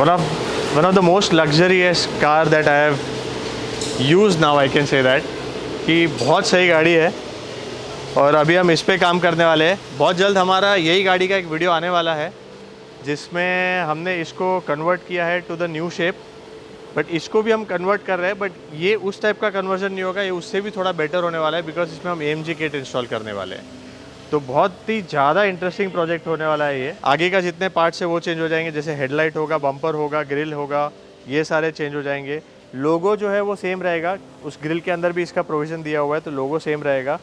one of the most luxurious car that I have used now, I can say that, कि बहुत सही गाड़ी है और अभी हम इस पे काम करने वाले हैं। बहुत जल्द हमारा यही गाड़ी का एक वीडियो आने वाला है जिसमें हमने इसको कन्वर्ट किया है to the new shape, but इसको भी हम कन्वर्ट कर रहे हैं, बट ये उस टाइप का कन्वर्जन नहीं होगा, ये उससे भी थोड़ा बेटर होने वाला है बिकॉज इसमें हम AMG किट इंस्टॉल करने वाले हैं। तो बहुत ही ज़्यादा इंटरेस्टिंग प्रोजेक्ट होने वाला है ये। आगे का जितने पार्ट्स है वो चेंज हो जाएंगे, जैसे हेडलाइट होगा, बम्पर होगा, ग्रिल होगा, ये सारे चेंज हो जाएंगे। लोगो जो है वो सेम रहेगा, उस ग्रिल के अंदर भी इसका प्रोविज़न दिया हुआ है तो लोगो सेम रहेगा।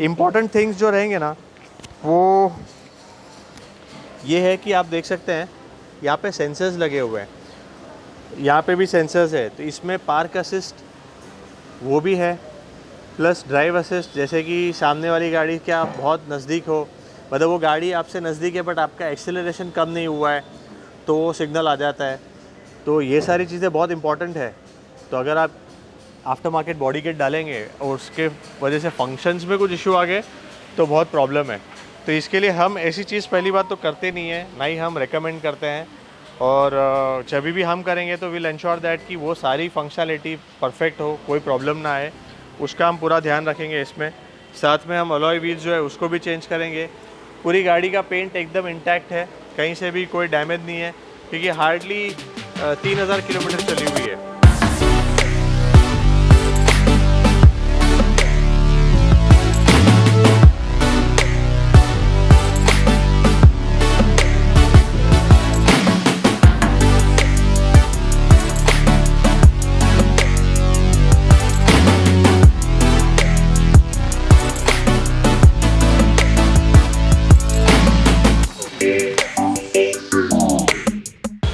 इम्पॉर्टेंट थिंग्स जो रहेंगे ना वो ये है कि आप देख सकते हैं यहाँ पे सेंसर्स लगे हुए हैं, यहाँ पे भी सेंसर्स है, तो इसमें पार्क असिस्ट वो भी है, प्लस ड्राइव असिस्ट, जैसे कि सामने वाली गाड़ी क्या बहुत नज़दीक हो, मतलब वो गाड़ी आपसे नज़दीक है बट आपका एक्सेलरेशन कम नहीं हुआ है तो वो सिग्नल आ जाता है। तो ये सारी चीज़ें बहुत इंपॉर्टेंट है। तो अगर आप आफ्टर मार्केट बॉडी किट डालेंगे और उसके वजह से फंक्शंस में कुछ इशू आ गए तो बहुत प्रॉब्लम है। तो इसके लिए हम ऐसी चीज़ पहली बात तो करते नहीं है, ना ही हम रेकमेंड करते हैं, और जब भी हम करेंगे तो विल इंश्योर दैट कि वो सारी फंक्शनलिटी परफेक्ट हो, कोई प्रॉब्लम ना आए, उसका हम पूरा ध्यान रखेंगे इसमें। साथ में हम अलॉय व्हील्स जो है उसको भी चेंज करेंगे। पूरी गाड़ी का पेंट एकदम इंटैक्ट है, कहीं से भी कोई डैमेज नहीं है क्योंकि हार्डली 3000 किलोमीटर चली हुई है।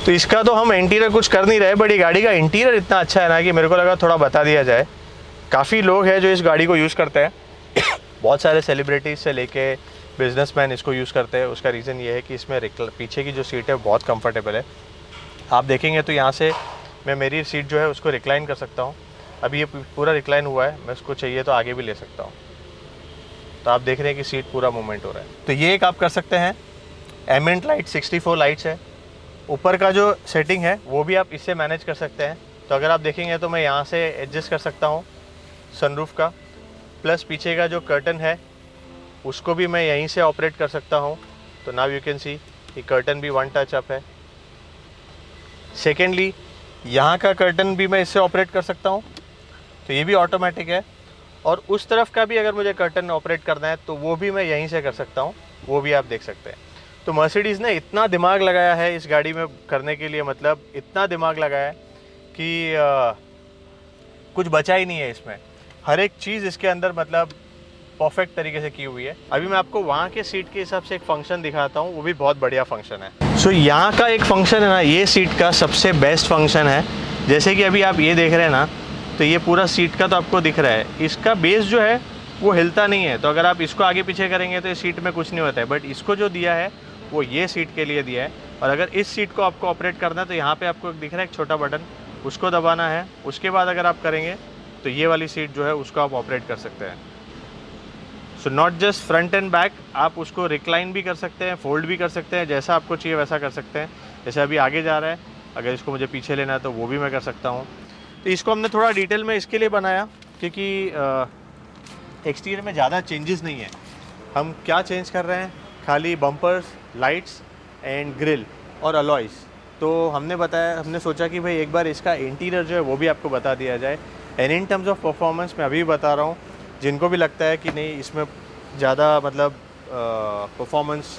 तो इसका तो हम इंटीरियर कुछ कर नहीं रहे, बट ये गाड़ी का इंटीरियर इतना अच्छा है ना कि मेरे को लगा थोड़ा बता दिया जाए। काफ़ी लोग हैं जो इस गाड़ी को यूज़ करते हैं, बहुत सारे सेलिब्रिटीज़ से लेके बिजनेसमैन इसको यूज़ करते हैं। उसका रीज़न ये है कि इसमें पीछे की जो सीट है बहुत कंफर्टेबल है। आप देखेंगे तो यहाँ से मैं मेरी सीट जो है उसको रिक्लाइन कर सकता हूँ। अभी ये पूरा रिक्लाइन हुआ है, मैं इसको चाहिए तो आगे भी ले सकता हूँ। तो आप देख रहे हैं कि सीट पूरा मूवमेंट हो रहा है। तो ये एक आप कर सकते हैं। एम्बिएंट लाइट 64 लाइट्स है। ऊपर का जो सेटिंग है वो भी आप इससे मैनेज कर सकते हैं। तो अगर आप देखेंगे तो मैं यहाँ से एडजस्ट कर सकता हूँ सनरूफ का, प्लस पीछे का जो कर्टन है उसको भी मैं यहीं से ऑपरेट कर सकता हूँ। तो नाउ यू कैन सी ये कर्टन भी वन टच अप है। सेकेंडली यहाँ का कर्टन भी मैं इससे ऑपरेट कर सकता हूँ, तो ये भी ऑटोमेटिक है। और उस तरफ का भी अगर मुझे कर्टन ऑपरेट करना है तो वो भी मैं यहीं से कर सकता हूँ, वो भी आप देख सकते हैं। तो मर्सिडीज़ ने इतना दिमाग लगाया है इस गाड़ी में करने के लिए, मतलब इतना दिमाग लगाया है कि कुछ बचा ही नहीं है इसमें। हर एक चीज़ इसके अंदर मतलब परफेक्ट तरीके से की हुई है। अभी मैं आपको वहाँ के सीट के हिसाब से एक फ़ंक्शन दिखाता हूँ, वो भी बहुत बढ़िया फंक्शन है। सो यहाँ का एक फ़ंक्शन है ना, ये सीट का सबसे बेस्ट फंक्शन है। जैसे कि अभी आप ये देख रहे हैं ना, तो ये पूरा सीट का तो आपको दिख रहा है, इसका बेस जो है वो हिलता नहीं है। तो अगर आप इसको आगे पीछे करेंगे तो इस सीट में कुछ नहीं होता है, बट इसको जो दिया है वो ये सीट के लिए दिया है। और अगर इस सीट को आपको ऑपरेट करना है तो यहाँ पे आपको दिख रहा है एक छोटा बटन, उसको दबाना है। उसके बाद अगर आप करेंगे तो ये वाली सीट जो है उसको आप ऑपरेट कर सकते हैं। So not just front end back, आप उसको रिक्लाइन भी कर सकते हैं, फोल्ड भी कर सकते हैं, जैसा आपको चाहिए वैसा कर सकते हैं। जैसे अभी आगे जा रहा है, अगर इसको मुझे पीछे लेना है तो वो भी मैं कर सकता हूँ। तो इसको हमने थोड़ा डिटेल में इसके लिए बनाया क्योंकि एक्सटीरियर में ज़्यादा चेंजेस नहीं है। हम क्या चेंज कर रहे हैं, खाली बम्पर्स, लाइट्स एंड ग्रिल और अलॉयज़। तो हमने सोचा कि भाई एक बार इसका इंटीरियर जो है वो भी आपको बता दिया जाए। And in terms of performance मैं अभी बता रहा हूँ, जिनको भी लगता है कि नहीं इसमें ज़्यादा मतलब परफॉर्मेंस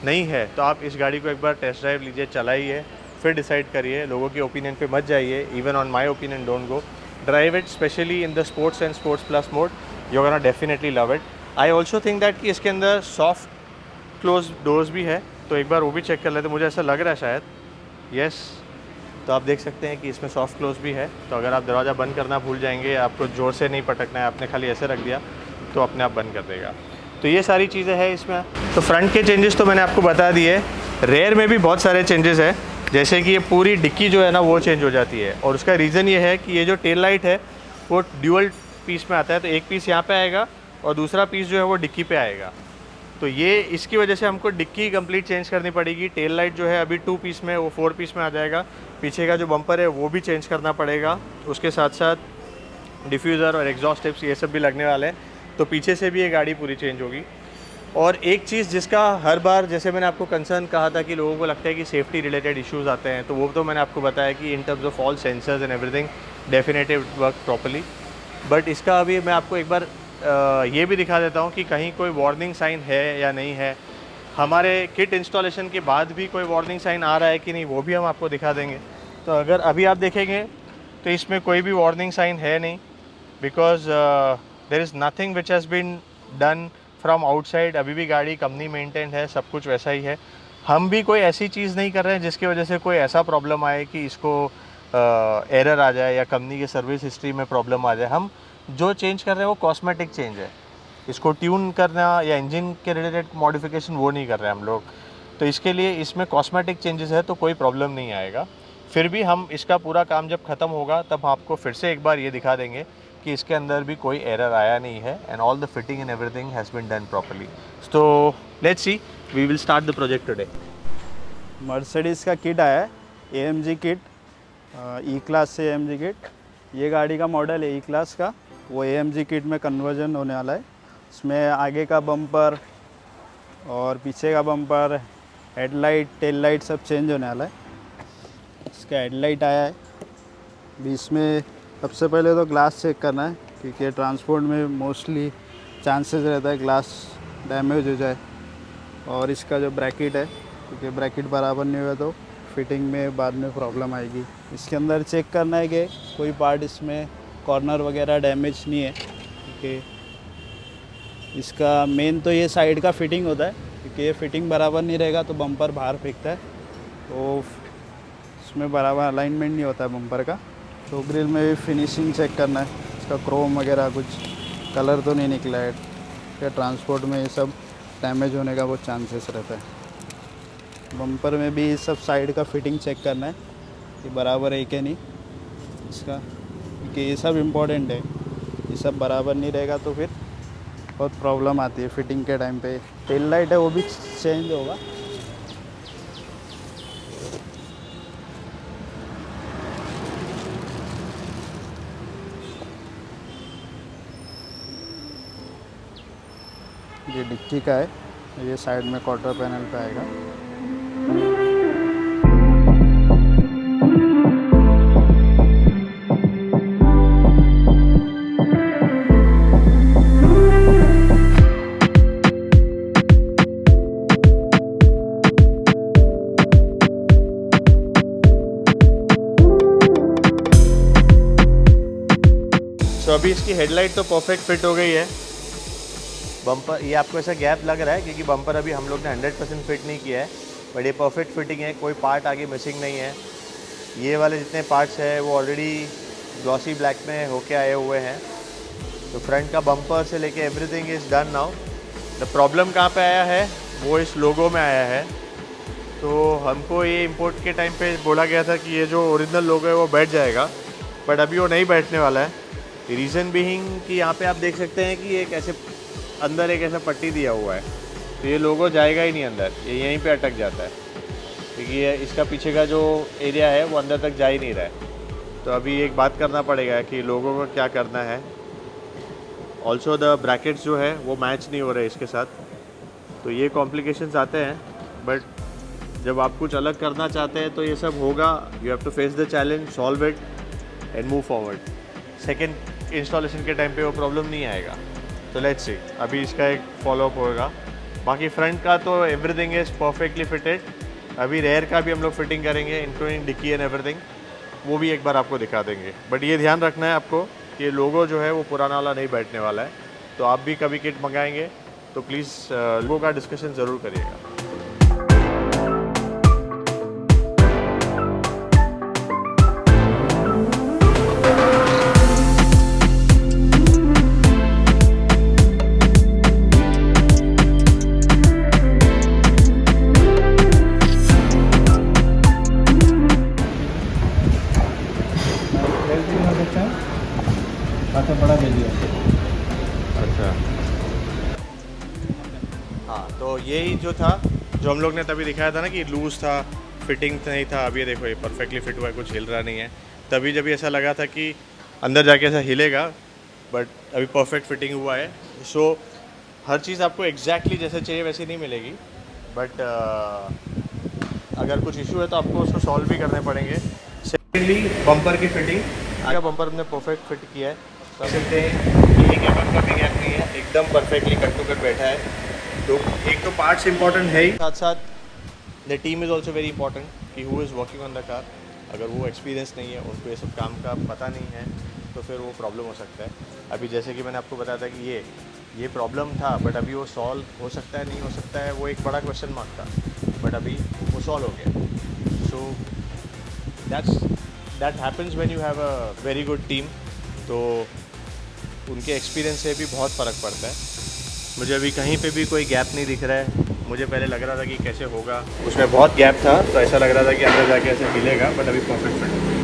नहीं है तो आप इस गाड़ी को एक बार टेस्ट ड्राइव लीजिए, चलाइए, फिर डिसाइड करिए। लोगों की ओपिनियन पे मत जाइए, even on my opinion don't go. Drive it specially in the sports and sports plus mode, you gonna definitely love it. I also think that कि इसके अंदर सॉफ्ट क्लोज डोर्स भी है, तो एक बार वो भी चेक कर लेते, मुझे ऐसा लग रहा है शायद। यस, तो आप देख सकते हैं कि इसमें सॉफ्ट क्लोज भी है। तो अगर आप दरवाज़ा बंद करना भूल जाएंगे, आपको ज़ोर से नहीं पटकना है, आपने खाली ऐसे रख दिया तो अपने आप बंद कर देगा। तो ये सारी चीज़ें हैं इसमें। तो फ्रंट के चेंजेस तो मैंने आपको बता दिए। रेयर में भी बहुत सारे चेंजेस हैं, जैसे कि ये पूरी डिक्की जो है ना वो चेंज हो जाती है। और उसका रीज़न ये है कि ये जो टेल लाइट है वो ड्यूअल पीस में आता है, तो एक पीस यहाँ पे आएगा और दूसरा पीस जो है वो डिक्की पे आएगा। तो ये इसकी वजह से हमको डिक्की कंप्लीट चेंज करनी पड़ेगी। टेल लाइट जो है अभी 2 पीस में, वो 4 पीस में आ जाएगा। पीछे का जो बम्पर है वो भी चेंज करना पड़ेगा। उसके साथ साथ डिफ्यूज़र और एग्जॉस्ट टिप्स ये सब भी लगने वाले हैं। तो पीछे से भी ये गाड़ी पूरी चेंज होगी। और एक चीज़ जिसका हर बार, जैसे मैंने आपको कंसर्न कहा था कि लोगों को लगता है कि सेफ्टी रिलेटेड इश्यूज़ आते हैं, तो वो तो मैंने आपको बताया कि in terms of all sensors and everything definitely work properly. But इसका अभी मैं आपको एक बार ये भी दिखा देता हूँ कि कहीं कोई वार्निंग साइन है या नहीं है। हमारे किट इंस्टॉलेशन के बाद भी कोई वार्निंग साइन आ रहा है कि नहीं, वो भी हम आपको दिखा देंगे। तो अगर अभी आप देखेंगे तो इसमें कोई भी वार्निंग साइन है नहीं, because there is nothing which has been done from outside. अभी भी गाड़ी कंपनी मेंटेन्ड है, सब कुछ वैसा ही है। हम भी कोई ऐसी चीज़ नहीं कर रहे हैं जिसकी वजह से कोई ऐसा प्रॉब्लम आए कि इसको एरर आ जाए या कंपनी के सर्विस हिस्ट्री में प्रॉब्लम आ जाए। हम जो चेंज कर रहे हैं वो कॉस्मेटिक चेंज है। इसको ट्यून करना या इंजन के रिलेटेड मॉडिफिकेशन वो नहीं कर रहे हैं हम लोग। तो इसके लिए इसमें कॉस्मेटिक चेंजेस है तो कोई प्रॉब्लम नहीं आएगा। फिर भी हम इसका पूरा काम जब ख़त्म होगा तब आपको फिर से एक बार ये दिखा देंगे कि इसके अंदर भी कोई एरर आया नहीं है and all the fitting and everything has been done properly. तो let's see, we will start the project today. Mercedes का किट आया है, AMG किट, ई क्लास से AMG किट। ये गाड़ी का मॉडल है ई क्लास का, वो AMG किट में कन्वर्जन होने वाला है। इसमें आगे का बम्पर और पीछे का बम्पर, हेडलाइट, टेल लाइट सब चेंज होने वाला है। इसका हेडलाइट आया है। अभी इसमें सबसे पहले तो ग्लास चेक करना है, क्योंकि ट्रांसपोर्ट में मोस्टली चांसेस रहता है ग्लास डैमेज हो जाए। और इसका जो ब्रैकेट है, क्योंकि ब्रैकेट बराबर नहीं हुआ तो फिटिंग में बाद में प्रॉब्लम आएगी। इसके अंदर चेक करना है कि कोई पार्ट इसमें कॉर्नर वगैरह डैमेज नहीं है, क्योंकि इसका मेन तो ये साइड का फिटिंग होता है, क्योंकि ये फिटिंग बराबर नहीं रहेगा तो बम्पर बाहर फेंकता है, तो इसमें बराबर अलाइनमेंट नहीं होता है बम्पर का। तो ग्रिल में भी फिनिशिंग चेक करना है, इसका क्रोम वगैरह कुछ कलर तो नहीं निकला है, क्या ट्रांसपोर्ट में ये सब डैमेज होने का बहुत चांसेस रहता है। बम्पर में भी सब साइड का फिटिंग चेक करना है कि बराबर है कि नहीं इसका, क्योंकि ये सब इम्पोर्टेंट है। ये सब बराबर नहीं रहेगा तो फिर बहुत प्रॉब्लम आती है फिटिंग के टाइम पे। टेल लाइट है वो भी चेंज होगा। ये डिक्की का है, ये साइड में क्वार्टर पैनल पे आएगा। तो अभी इसकी हेडलाइट तो परफेक्ट फिट हो गई है। बम्पर, ये आपको ऐसा गैप लग रहा है क्योंकि बम्पर अभी हम लोग ने 100% फिट नहीं किया है, बट ये परफेक्ट फिटिंग है, कोई पार्ट आगे मिसिंग नहीं है। ये वाले जितने पार्ट्स हैं वो ऑलरेडी ग्लॉसी ब्लैक में होके आए हुए हैं। तो फ्रंट का बम्पर से लेके everything is done now. The problem कहाँ पे आया है वो इस लोगो में आया है। तो हमको ये इंपोर्ट के टाइम पे बोला गया था कि ये जो ओरिजिनल लोगो है वो बैठ जाएगा, बट अभी वो नहीं बैठने वाला है। रीज़न बीइंग कि यहाँ पे आप देख सकते हैं कि एक ऐसे अंदर एक ऐसा पट्टी दिया हुआ है, तो ये लोगो जाएगा ही नहीं अंदर, ये यहीं पे अटक जाता है, क्योंकि ये इसका पीछे का जो एरिया है वो अंदर तक जा ही नहीं रहा है। तो अभी एक बात करना पड़ेगा कि लोगों को क्या करना है। ऑल्सो द ब्रैकेट्स जो है वो मैच नहीं हो रहे इसके साथ, तो ये कॉम्प्लिकेशंस आते हैं। बट जब आप कुछ अलग करना चाहते हैं तो ये सब होगा। You have to face the challenge, solve it and move forward. Second installation के टाइम पे वो प्रॉब्लम नहीं आएगा। तो लेट्स सी, अभी इसका एक फॉलोअप होगा। बाकी फ्रंट का तो एवरीथिंग इज़ परफेक्टली फिटेड। अभी रेयर का भी हम लोग फिटिंग करेंगे, इंक्लूडिंग डिक्की एंड एवरीथिंग, वो भी एक बार आपको दिखा देंगे। बट ये ध्यान रखना है आपको कि लोगो जो है वो पुराना वाला नहीं बैठने वाला है। तो आप भी कभी किट मंगाएंगे तो प्लीज़ लोगों का डिस्कशन ज़रूर करिएगा। बड़ा दे दिया। अच्छा, हाँ, तो यही जो था, जो हम लोग ने तभी दिखाया था ना कि लूज़ था, फिटिंग नहीं था, अब ये देखो ये परफेक्टली फिट हुआ है, कुछ हिल रहा नहीं है। तभी जब ऐसा लगा था कि अंदर जाके ऐसा हिलेगा, बट अभी परफेक्ट फिटिंग हुआ है। सो हर चीज़ आपको एग्जैक्टली जैसे चाहिए वैसी नहीं मिलेगी, बट अगर कुछ इशू है तो आपको उसको सॉल्व भी करने पड़ेंगे। सेकेंडली बम्पर की फिटिंग, आगे बम्पर हमने परफेक्ट फिट किया है, तो आप सकते हैं कि एक एमएम का भी गैप नहीं है, एकदम परफेक्टली कट टू कट बैठा है। तो एक तो पार्ट्स इंपॉर्टेंट है ही, साथ साथ the team is also very important कि who is working on the car. अगर वो एक्सपीरियंस नहीं है, उनको ये सब काम का पता नहीं है, तो फिर वो प्रॉब्लम हो सकता है। अभी जैसे कि मैंने आपको बताया था कि ये प्रॉब्लम था, बट अभी वो सॉल्व हो सकता है, नहीं हो सकता है, वो एक बड़ा क्वेश्चन मार्क था, बट अभी वो सॉल्व हो गया। So that happens when you have a very good team. तो उनके एक्सपीरियंस से भी बहुत फ़र्क पड़ता है। मुझे अभी कहीं पे भी कोई गैप नहीं दिख रहा है। मुझे पहले लग रहा था कि कैसे होगा, उसमें बहुत गैप था, तो ऐसा लग रहा था कि अंदर जाके ऐसे हिलेगा, बट अभी परफेक्ट फिट है।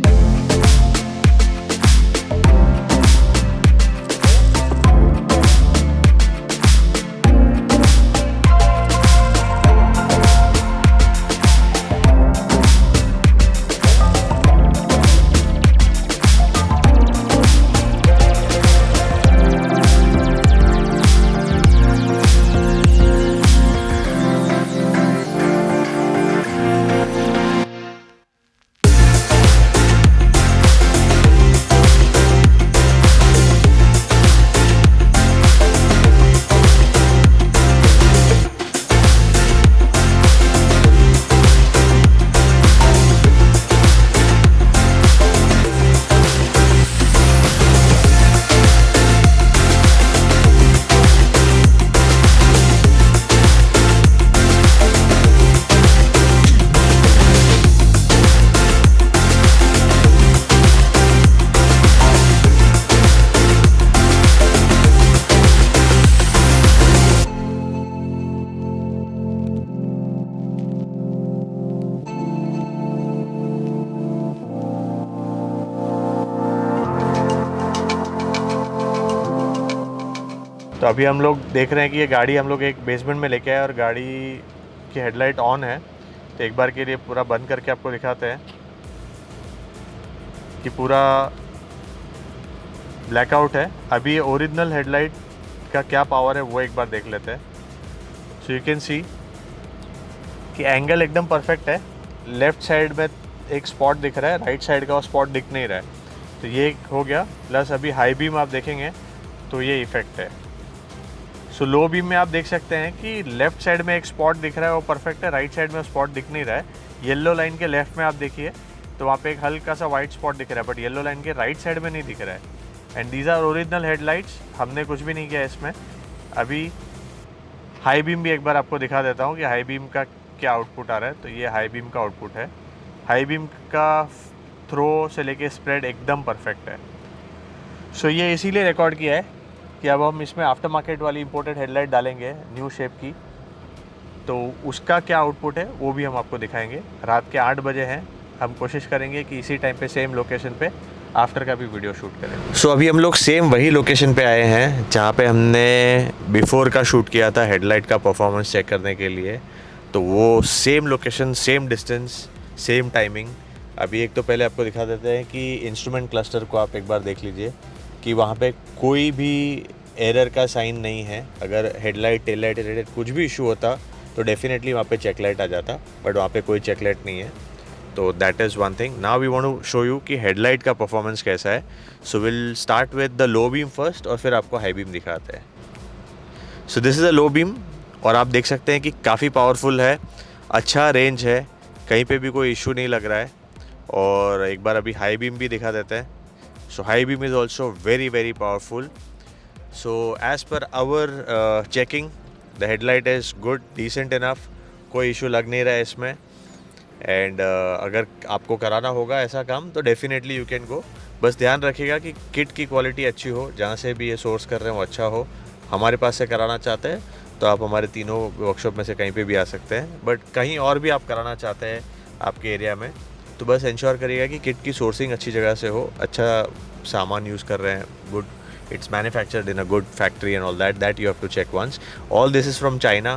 तो अभी हम लोग देख रहे हैं कि ये गाड़ी हम लोग एक बेसमेंट में लेके आए और गाड़ी की हेडलाइट ऑन है। तो एक बार के लिए पूरा बंद करके आपको दिखाते हैं कि पूरा ब्लैकआउट है। अभी ये ओरिजिनल हेडलाइट का क्या पावर है वो एक बार देख लेते हैं। सो यू कैन सी कि एंगल एकदम परफेक्ट है। लेफ़्ट साइड में एक स्पॉट दिख रहा है, राइट साइड का वो स्पॉट दिख नहीं रहा है। तो ये हो गया। प्लस अभी हाई बीम आप देखेंगे तो ये इफ़ेक्ट है। सो लो बीम में आप देख सकते हैं कि लेफ़्ट साइड में एक स्पॉट दिख रहा है, वो परफेक्ट है। राइट साइड में स्पॉट दिख नहीं रहा है। येलो लाइन के लेफ़्ट में आप देखिए तो वहाँ पे एक हल्का सा वाइट स्पॉट दिख रहा है, बट येलो लाइन के राइट साइड में नहीं दिख रहा है। And these are original headlights, हमने कुछ भी नहीं किया इसमें। अभी हाई बीम भी एक बार आपको दिखा देता हूँ कि हाई बीम का क्या आउटपुट आ रहा है। तो ये हाई बीम का आउटपुट है। हाई बीम का थ्रो से लेके स्प्रेड एकदम परफेक्ट है। सो ये इसीलिए रिकॉर्ड किया है कि अब हम इसमें आफ्टर मार्केट वाली इंपोर्टेड हेडलाइट डालेंगे न्यू शेप की, तो उसका क्या आउटपुट है वो भी हम आपको दिखाएंगे। रात के 8 बजे हैं, हम कोशिश करेंगे कि इसी टाइम पे सेम लोकेशन पे आफ्टर का भी वीडियो शूट करें। सो अभी हम लोग सेम वही लोकेशन पे आए हैं जहाँ पे हमने बिफोर का शूट किया था हेडलाइट का परफॉर्मेंस चेक करने के लिए। तो वो same location, same distance, same timing. अभी एक तो पहले आपको दिखा देते हैं कि इंस्ट्रूमेंट क्लस्टर को आप एक बार देख लीजिए कि वहाँ पे कोई भी एरर का साइन नहीं है। अगर हेडलाइट, टेल लाइट रिलेटेड कुछ भी इशू होता तो डेफिनेटली वहाँ पे चेक लाइट आ जाता, बट वहाँ पे कोई चेक लाइट नहीं है। तो that is one thing. Now we want to show you कि हेडलाइट का परफॉर्मेंस कैसा है। So will start with the low beam first और फिर आपको हाई बीम दिखाते हैं। So this is a low beam और आप देख सकते हैं कि काफ़ी पावरफुल है, अच्छा रेंज है, कहीं पे भी कोई इशू नहीं लग रहा है। और एक बार अभी हाई बीम भी दिखा देते हैं। So high beam is also very very powerful. So as per our checking the headlight is good, decent enough, कोई इशू लग नहीं रहा है इसमें। एंड अगर आपको कराना होगा ऐसा काम तो डेफिनेटली यू कैन गो। बस ध्यान रखिएगा कि किट की क्वालिटी अच्छी हो, जहाँ से भी ये सोर्स कर रहे हैं वो अच्छा हो। हमारे पास से कराना चाहते हैं तो आप हमारे तीनों वर्कशॉप में से कहीं पे भी आ सकते हैं, बट कहीं और भी आप कराना चाहते हैं आपके एरिया में तो बस इंश्योर करिएगा कि किट की सोर्सिंग अच्छी जगह से हो, अच्छा सामान यूज़ कर रहे हैं, good, it's manufactured in a good factory and all that you have to check once. All this is from China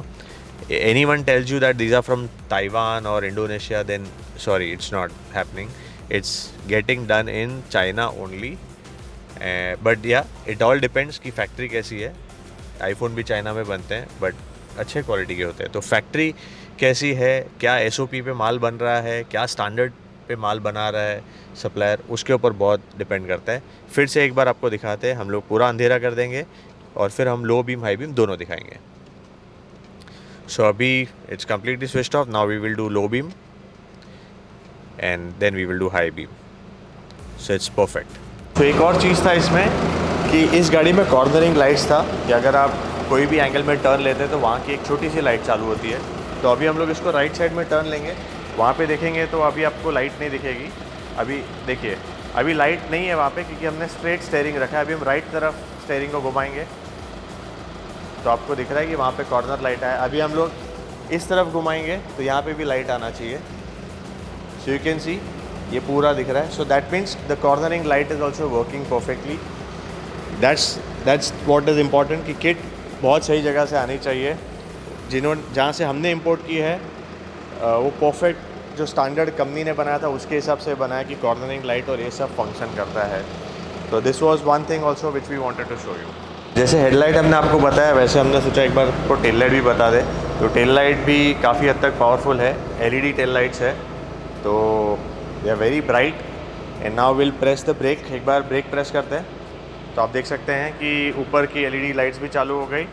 anyone tells you that these are from Taiwan or Indonesia, then sorry, it's not happening. It's getting done in China only. But yeah, it all depends कि factory कैसी है. IPhone भी China में बनते हैं but अच्छे quality के होते हैं. तो फैक्ट्री कैसी है, क्या SOP पे माल बन रहा है, क्या स्टैंडर्ड पे माल बना रहा है सप्लायर, उसके ऊपर बहुत डिपेंड करता है. फिर से एक बार आपको दिखाते हैं. हम लोग पूरा अंधेरा कर देंगे और फिर हम लो बीम हाई बीम दोनों दिखाएंगे. सो अभी it's completely switched off. Now we will do low beam and then we will do high beam. So it's perfect. तो एक और चीज़ था इसमें कि इस गाड़ी में कॉर्नरिंग लाइट्स था कि अगर आप कोई भी एंगल में टर्न लेते हैं तो वहाँ की एक छोटी सी लाइट चालू होती है. तो अभी हम लोग इसको राइट साइड में टर्न लेंगे, वहाँ पे देखेंगे तो अभी आपको लाइट नहीं दिखेगी. अभी देखिए, अभी लाइट नहीं है वहाँ पे क्योंकि हमने स्ट्रेट स्टेयरिंग रखा है. अभी हम राइट तरफ स्टेयरिंग को घुमाएंगे तो आपको दिख रहा है कि वहाँ पे कॉर्नर लाइट है. अभी हम लोग इस तरफ घुमाएंगे तो यहाँ पे भी लाइट आना चाहिए. सो यू कैन सी ये पूरा दिख रहा है. So that means the cornering light is also working perfectly. That's what is important कि किट बहुत सही जगह से आनी चाहिए. जहाँ से हमने इंपोर्ट की है वो परफेक्ट जो स्टैंडर्ड कंपनी ने बनाया था उसके हिसाब से बनाया कि कॉर्नरिंग लाइट और ये सब फंक्शन करता है. तो this was one thing also which we wanted to show you. जैसे हेडलाइट हमने आपको बताया वैसे हमने सोचा एक बार आपको टेल लाइट भी बता दें. तो टेल लाइट भी काफ़ी हद तक पावरफुल है. LED टेल लाइट्स है तो they are very bright. And now will press the brake. एक बार ब्रेक प्रेस करते हैं तो आप देख सकते हैं कि ऊपर की LED लाइट्स भी चालू हो गई.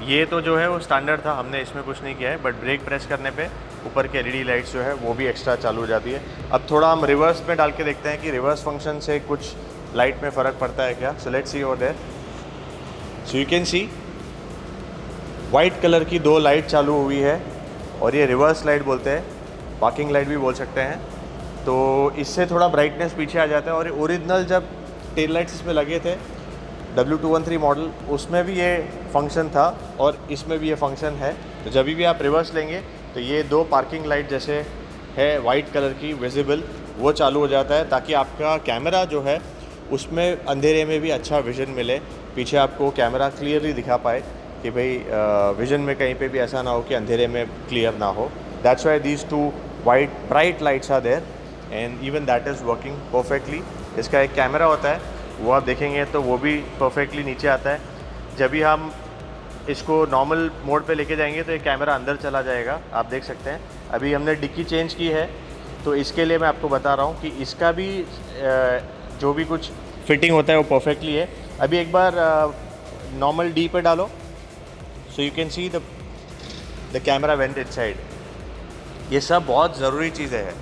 ये तो जो है वो स्टैंडर्ड था, हमने इसमें कुछ नहीं किया है. बट ब्रेक प्रेस करने पे ऊपर की LED लाइट्स जो है वो भी एक्स्ट्रा चालू हो जाती है. अब थोड़ा हम रिवर्स में डाल के देखते हैं कि रिवर्स फंक्शन से कुछ लाइट में फ़र्क पड़ता है क्या. So let's see over there. So you can see white colour की 2 लाइट चालू हुई है और ये रिवर्स लाइट बोलते हैं, पार्किंग लाइट भी बोल सकते हैं. तो इससे थोड़ा ब्राइटनेस पीछे आ जाता है. और ओरिजिनल जब टेल लाइट्स इसमें लगे थे W213 मॉडल उसमें भी ये फंक्शन था और इसमें भी ये फंक्शन है. तो जब भी आप रिवर्स लेंगे तो ये 2 पार्किंग लाइट जैसे है वाइट कलर की विजिबल वो चालू हो जाता है ताकि आपका कैमरा जो है उसमें अंधेरे में भी अच्छा विजन मिले. पीछे आपको कैमरा क्लियरली दिखा पाए कि भाई विजन में कहीं पे भी ऐसा ना हो कि अंधेरे में क्लियर ना हो. That's why these 2 white bright lights are there and even that is working perfectly. इसका एक कैमरा होता है वो आप देखेंगे तो वो भी परफेक्टली नीचे आता है. जब भी हम इसको नॉर्मल मोड पे लेके जाएंगे तो ये कैमरा अंदर चला जाएगा. आप देख सकते हैं अभी हमने डिक्की चेंज की है तो इसके लिए मैं आपको बता रहा हूँ कि इसका भी जो भी कुछ फिटिंग होता है वो परफेक्टली है. अभी एक बार नॉर्मल D पे डालो सो you can see the camera went inside. ये सब बहुत ज़रूरी चीज़ें हैं,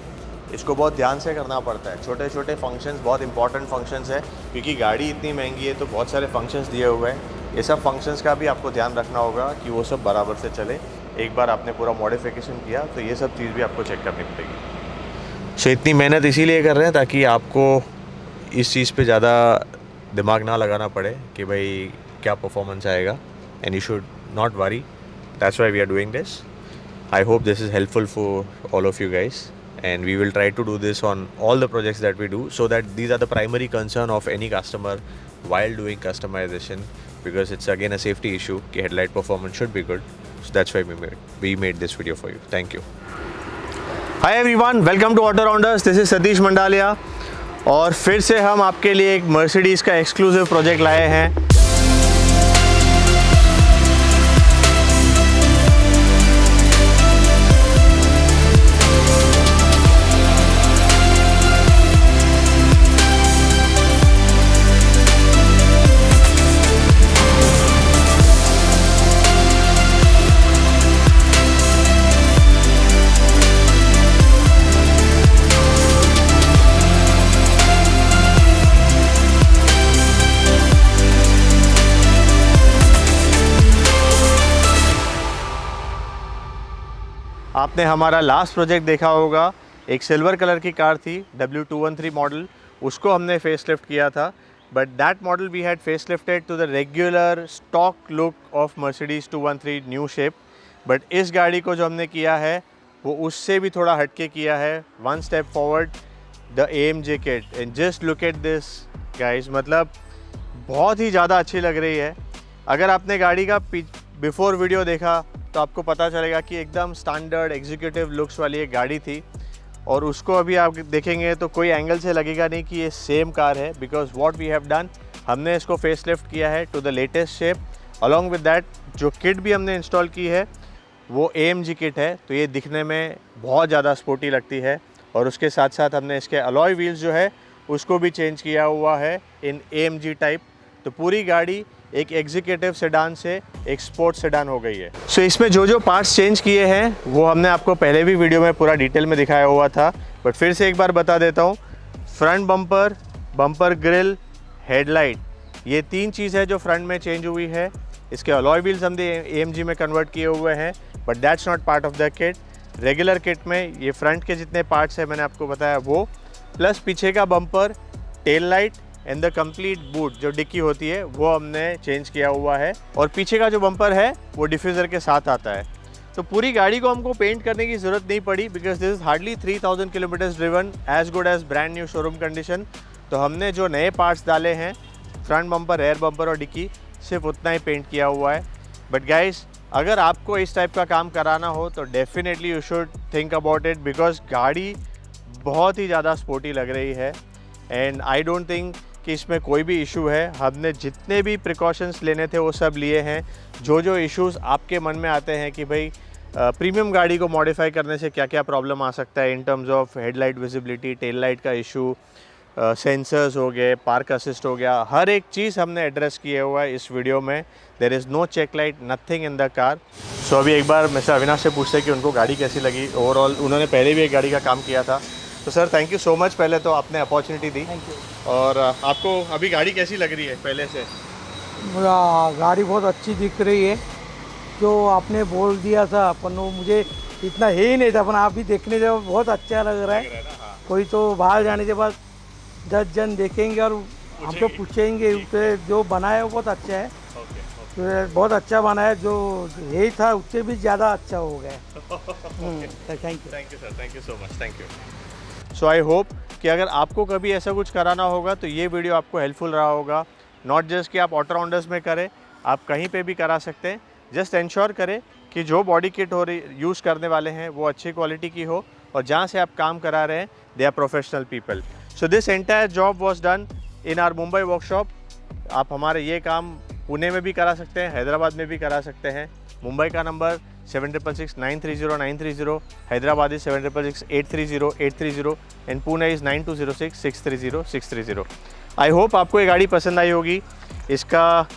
इसको बहुत ध्यान से करना पड़ता है. छोटे छोटे फंक्शंस बहुत इंपॉर्टेंट फंक्शंस है क्योंकि गाड़ी इतनी महंगी है तो बहुत सारे फंक्शंस दिए हुए हैं. ये सब फंक्शंस का भी आपको ध्यान रखना होगा कि वो सब बराबर से चले. एक बार आपने पूरा मॉडिफिकेशन किया तो ये सब चीज़ भी आपको चेक करनी पड़ेगी. सो इतनी मेहनत इसीलिए कर रहे हैं ताकि आपको इस चीज़ पे ज़्यादा दिमाग ना लगाना पड़े कि भाई क्या परफॉर्मेंस आएगा. And you should not worry. That's why we are doing this. I hope this is helpful for all of you guys. And we will try to do this on all the projects that we do so that these are the primary concern of any customer while doing customization, because it's again a safety issue कि headlight performance should be good. So that's why we made this video for you. Thank you. Hi everyone, welcome to Auto Rounders. This is Satish Mandalia और फिर से हम आपके लिए एक Mercedes का exclusive project लाए हैं. आपने हमारा लास्ट प्रोजेक्ट देखा होगा, एक सिल्वर कलर की कार थी W213 मॉडल, उसको हमने फेसलिफ्ट किया था. But that model we had facelifted to the regular stock look of Mercedes 213 new shape. बट इस गाड़ी को जो हमने किया है वो उससे भी थोड़ा हटके किया है. 1 step forward, the AMG kit. And just look at this guys, मतलब बहुत ही ज़्यादा अच्छी लग रही है. अगर आपने गाड़ी का बिफोर वीडियो देखा तो आपको पता चलेगा कि एकदम स्टैंडर्ड एग्जीक्यूटिव लुक्स वाली एक गाड़ी थी, और उसको अभी आप देखेंगे तो कोई एंगल से लगेगा नहीं कि ये सेम कार है, because what we have done, हमने इसको फेस लिफ्ट किया है to the latest shape. Along with that जो किट भी हमने इंस्टॉल की है वो AMG किट है, तो ये दिखने में बहुत ज़्यादा स्पोर्टी लगती है। और उसके साथ साथ हमने इसके अलॉय व्हील्स जो है उसको भी चेंज किया हुआ है इन AMG टाइप। तो पूरी गाड़ी एक एग्जीक्यूटिव सेडान से एक स्पोर्ट सेडान हो गई है। सो इसमें जो जो पार्ट्स चेंज किए हैं वो हमने आपको पहले भी वीडियो में पूरा डिटेल में दिखाया हुआ था, बट फिर से एक बार बता देता हूँ। Front bumper, bumper grill, headlight, ये 3 चीज़ है जो फ्रंट में चेंज हुई है। इसके अलॉय व्हील्स हमने AMG में कन्वर्ट किए हुए हैं, but that's not part of the kit. Regular kit में ये फ्रंट के जितने पार्ट्स हैं मैंने आपको बताया वो, प्लस पीछे का bumper, tail light and the complete boot जो डिक्की होती है वो हमने चेंज किया हुआ है। और पीछे का जो बम्पर है वो डिफ्यूज़र के साथ आता है। तो पूरी गाड़ी को हमको पेंट करने की ज़रूरत नहीं पड़ी, because this is hardly 3000 kilometres driven, as good as brand new showroom condition. तो हमने जो नए पार्ट्स डाले हैं, फ्रंट बम्पर, रेयर बम्पर और डिक्की, सिर्फ उतना ही पेंट किया हुआ है। बट गाइस, अगर आपको इस टाइप का काम कराना हो तो definitely you should think about it, because गाड़ी बहुत ही ज़्यादा स्पोर्टी लग रही है। एंड आई डोंट थिंक कि इसमें कोई भी इशू है। हमने जितने भी प्रिकॉशंस लेने थे वो सब लिए हैं। जो जो इश्यूज़ आपके मन में आते हैं कि भाई प्रीमियम गाड़ी को मॉडिफाई करने से क्या क्या प्रॉब्लम आ सकता है in terms of headlight visibility, tail light का इशू, सेंसर्स हो गए, पार्क असिस्ट हो गया, हर एक चीज़ हमने एड्रेस किए हुआ है इस वीडियो में। There is no check light, nothing in the car. सो अभी एक बार मिस्टर अविनाश से पूछते हैं कि उनको गाड़ी कैसी लगी ओवरऑल। उन्होंने पहले भी एक गाड़ी का काम किया था। तो sir thank you so much, पहले तो आपने अपॉर्चुनिटी दी। Thank you. और आपको अभी गाड़ी कैसी लग रही है पहले से? गाड़ी बहुत अच्छी दिख रही है। जो आपने बोल दिया था अपन, वो मुझे इतना है ही नहीं था, अपन आप भी देखने जाओ, बहुत अच्छा लग रहा है। कोई तो बाहर जाने के बाद 10 जन देखेंगे और हमको पूछेंगे तो जो बना है वो बहुत अच्छा है। तो बहुत अच्छा बना है, जो यही था उससे भी ज़्यादा अच्छा हो गया। Thank you sir, thank you so much, thank you. So I hope कि अगर आपको कभी ऐसा कुछ कराना होगा तो ये वीडियो आपको हेल्पफुल रहा होगा। नॉट जस्ट कि आप ऑटो राउंडर्स में करें, आप कहीं पे भी करा सकते हैं। जस्ट इंश्योर करें कि जो बॉडी किट हो रही यूज़ करने वाले हैं वो अच्छी क्वालिटी की हो, और जहाँ से आप काम करा रहे हैं they are professional people. So this entire job was done in our Mumbai workshop. आप हमारे ये काम पुणे में भी करा सकते हैं, हैदराबाद में भी करा सकते हैं। मुंबई का number 766930 Hyderabad is 766830 and Pune is 9206630630। I hope आपको ये गाड़ी पसंद आई होगी। इसका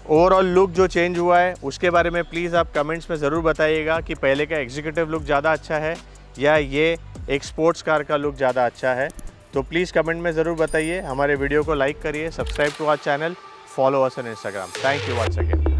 ओवरऑल लुक जो चेंज हुआ है उसके बारे में प्लीज़ आप कमेंट्स में ज़रूर बताइएगा कि पहले का एग्जीक्यूटिव लुक ज़्यादा अच्छा है या ये एक स्पोर्ट्स कार का लुक ज़्यादा अच्छा है। तो प्लीज़ कमेंट में ज़रूर बताइए। हमारे वीडियो को लाइक करिए, subscribe to our channel, follow us on Instagram। Thank you once again.